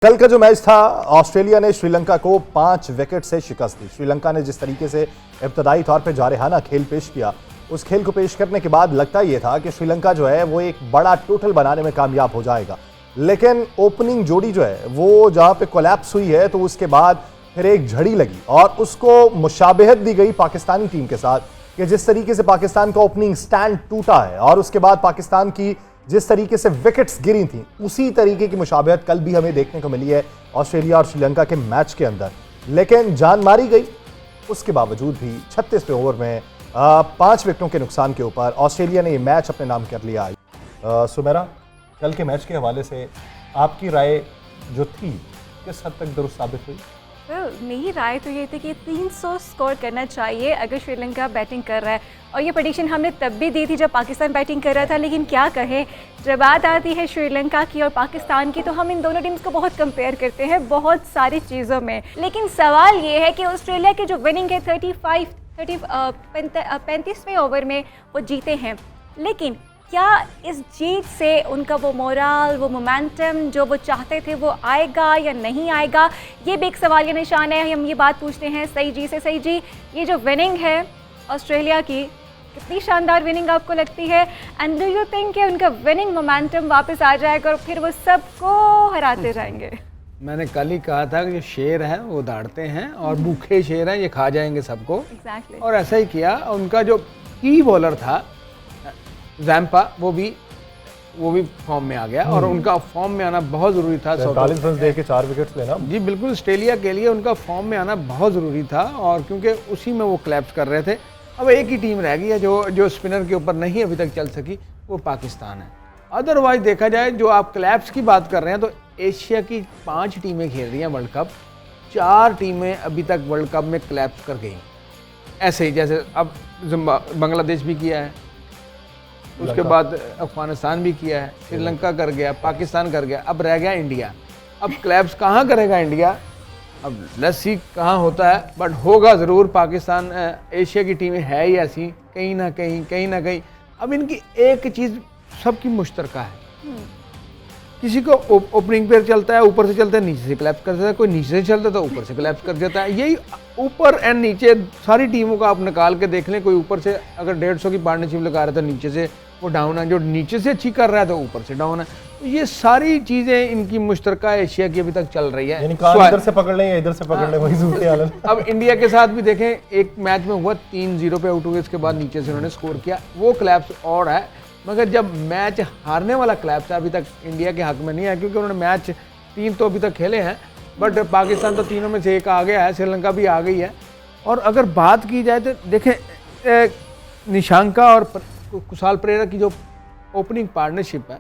कल का जो मैच था, ऑस्ट्रेलिया ने श्रीलंका को 5 विकेट से शिकस्त दी। श्रीलंका ने जिस तरीके से इब्तदाई तौर पे जारहाना खेल पेश किया, उस खेल को पेश करने के बाद लगता यह था कि श्रीलंका जो है वो एक बड़ा टोटल बनाने में कामयाब हो जाएगा। लेकिन ओपनिंग जोड़ी जो है वो जहां पे कोलैप्स हुई है, तो उसके बाद फिर एक झड़ी लगी और उसको मुशाबहत दी गई पाकिस्तानी टीम के साथ कि जिस तरीके से पाकिस्तान का ओपनिंग स्टैंड टूटा है और उसके बाद पाकिस्तान की जिस तरीके से विकेट्स गिरी थी, उसी तरीके की मुशाबहत कल भी हमें देखने को मिली है ऑस्ट्रेलिया और श्रीलंका के मैच के अंदर। लेकिन जान मारी गई, उसके बावजूद भी 36वें ओवर में 5 विकेटों के नुकसान के ऊपर ऑस्ट्रेलिया ने यह मैच अपने नाम कर लिया। सुमेरा, कल के मैच के हवाले से आपकी राय जो थी किस हद तक दुरुस्त साबित हुई? मेरी राय तो ये थी कि 300 स्कोर करना चाहिए अगर श्रीलंका बैटिंग कर रहा है, और ये प्रेडिक्शन हमने तब भी दी थी जब पाकिस्तान बैटिंग कर रहा था। लेकिन क्या कहें, जब बात आती है श्रीलंका की और पाकिस्तान की, तो हम इन दोनों टीम्स को बहुत कंपेयर करते हैं बहुत सारी चीज़ों में। लेकिन सवाल ये है कि ऑस्ट्रेलिया की जो विनिंग है 35वें ओवर में वो जीते हैं, लेकिन क्या इस जीत से उनका वो मोराल, वो मोमेंटम जो वो चाहते थे वो आएगा या नहीं आएगा, ये भी एक सवाल या निशान है। हम ये बात पूछते हैं सही जी से। सही जी, ये जो विनिंग है ऑस्ट्रेलिया की, कितनी शानदार विनिंग आपको लगती है? एंड डू यू थिंक कि उनका विनिंग मोमेंटम वापस आ जाएगा और फिर वो सबको हराते जाएंगे? मैंने कल ही कहा था कि शेर है वो दौड़ते हैं और भूखे शेर हैं, ये खा जाएंगे सबको। Exactly. और ऐसा ही किया। उनका जो की बॉलर था जैम्पा, वो भी फॉर्म में आ गया और उनका फॉर्म में आना बहुत ज़रूरी था। 40 रन दे के 4 विकेट्स लेना, जी बिल्कुल, ऑस्ट्रेलिया के लिए उनका फॉर्म में आना बहुत ज़रूरी था, और क्योंकि उसी में वो क्लैप्स कर रहे थे। अब एक ही टीम रह गई है जो स्पिनर के ऊपर नहीं अभी तक चल सकी, वो पाकिस्तान है। अदरवाइज देखा जाए, जो आप क्लैप्स की बात कर रहे हैं, तो एशिया की 5 टीमें खेल रही हैं वर्ल्ड कप, 4 टीमें अभी तक वर्ल्ड कप में क्लैप्स कर गई। ऐसे ही जैसे अब बांग्लादेश भी किया है, उसके बाद अफगानिस्तान भी किया है, श्रीलंका कर गया, पाकिस्तान कर गया, अब रह गया इंडिया। अब क्लैप्स कहाँ करेगा इंडिया? अब लेट्स सी कहाँ होता है, बट होगा ज़रूर। पाकिस्तान एशिया की टीमें है ही ऐसी, कहीं ना कहीं। अब इनकी एक चीज़ सबकी मुश्तरका है, किसी को ओपनिंग पे चलता है, ऊपर से चलता है, नीचे से क्लैप्स कर देता है, कोई नीचे से चलता है तो ऊपर से क्लैप्स कर देता है। यही ऊपर एंड नीचे सारी टीमों का आप निकाल के देख लें, कोई ऊपर से अगर 150 की पार्टनरशिप लगा रहा है तो नीचे से वो डाउन है, जो नीचे से अच्छी कर रहा है तो ऊपर से डाउन है। तो ये सारी चीज़ें इनकी मुश्तरका एशिया की अभी तक चल रही है। इधर से पकड़ लें या इधर से पकड़ लें, वही सूरत हाल है। अब इंडिया के साथ भी देखें, एक मैच में हुआ 3-0 पे आउट हुए, इसके बाद नीचे से उन्होंने स्कोर किया, वो क्लैप्स और है। मगर जब मैच हारने वाला क्लैप्स अभी तक इंडिया के हक में नहीं है, क्योंकि उन्होंने मैच 3 तो अभी तक खेले हैं, बट पाकिस्तान तो तीनों में से एक आ गया है, श्रीलंका भी आ गई है। और अगर बात की जाए तो देखें, निशांका और कुशाल परेरा की जो ओपनिंग पार्टनरशिप है,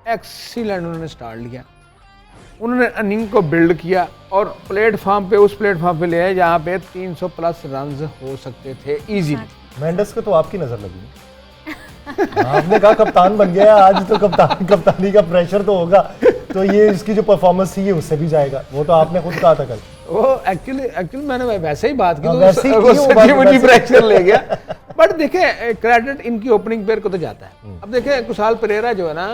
एक्सीलेंट उन्होंने स्टार्ट लिया। उन्होंने इनिंग को बिल्ड किया और उस प्लेटफॉर्म पे ले आए जहाँ पे 300 प्लस रन हो सकते थे इजीली। मेंडिस को तो आपकी नजर लगी, आपने कहा कप्तान बन गया आज, तो कप्तानी का प्रेशर तो होगा, तो ये इसकी जो परफॉर्मेंस थी उससे भी जाएगा, वो तो आपने खुद कहा था कल। वो एक्चुअली मैंने वैसे ही बात की, तो मुझे प्रेशर ले गया। बट देखें, क्रेडिट इनकी ओपनिंग पेयर को तो जाता है। अब देखें, कुशाल परेरा जो है ना,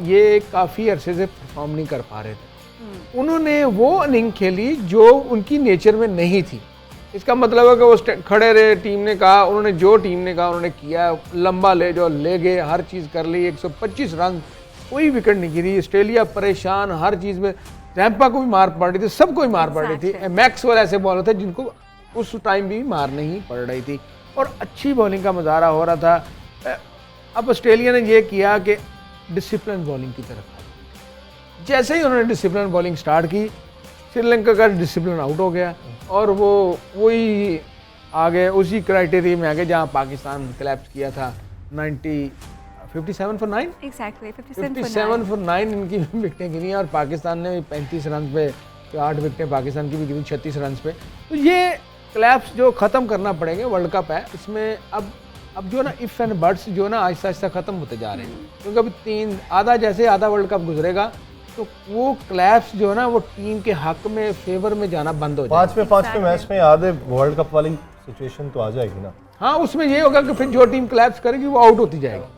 ये काफ़ी अरसे से परफॉर्म नहीं कर पा रहे थे। उन्होंने वो इनिंग खेली जो उनकी नेचर में नहीं थी। इसका मतलब है कि वो खड़े रहे, टीम ने कहा, उन्होंने जो टीम ने कहा उन्होंने किया, लंबा ले गए, हर चीज़ कर ली, 125 रन, कोई विकेट नहीं गिरी। ऑस्ट्रेलिया परेशान हर चीज़ में, रैम्पा को भी मार पड़ रही थी, सबको ही मार पड़ रही थी। मैक्सवेल ऐसे बॉलर थे जिनको उस टाइम भी मार नहीं पड़ रही थी, और अच्छी बॉलिंग का मुजाहरा हो रहा था। अब ऑस्ट्रेलिया ने यह किया कि डिसिप्लिन बॉलिंग की तरफ आई। जैसे ही उन्होंने डिसिप्लिन बॉलिंग स्टार्ट की, श्रीलंका का डिसिप्लिन आउट हो गया और वही आ गए, उसी क्राइटेरिया में आ गए जहाँ पाकिस्तान क्लैप्स किया था। 57 for 9 Exactly, 57 for 9 इनकी विकेटें गिरी, और पाकिस्तान ने 35 रन पे, 8 विकेटें पाकिस्तान की भी गिरी 36 रन पे। तो ये क्लैप्स जो ख़त्म करना पड़ेंगे, वर्ल्ड कप है, इसमें अब जो ना इफ़ एंड बट्स जो ना आहिस्ता आहिस्ता ख़त्म होते जा रहे हैं, क्योंकि अभी आधा वर्ल्ड कप गुजरेगा तो वो क्लैप्स जो है ना, वो टीम के हक में, फेवर में जाना बंद हो जाएगा। 5वें मैच में आधे वर्ल्ड कप वाली सिचुएशन तो आ जाएगी ना। हाँ, उसमें ये होगा कि फिर जो टीम क्लैप्स करेगी वो आउट होती जाएगी।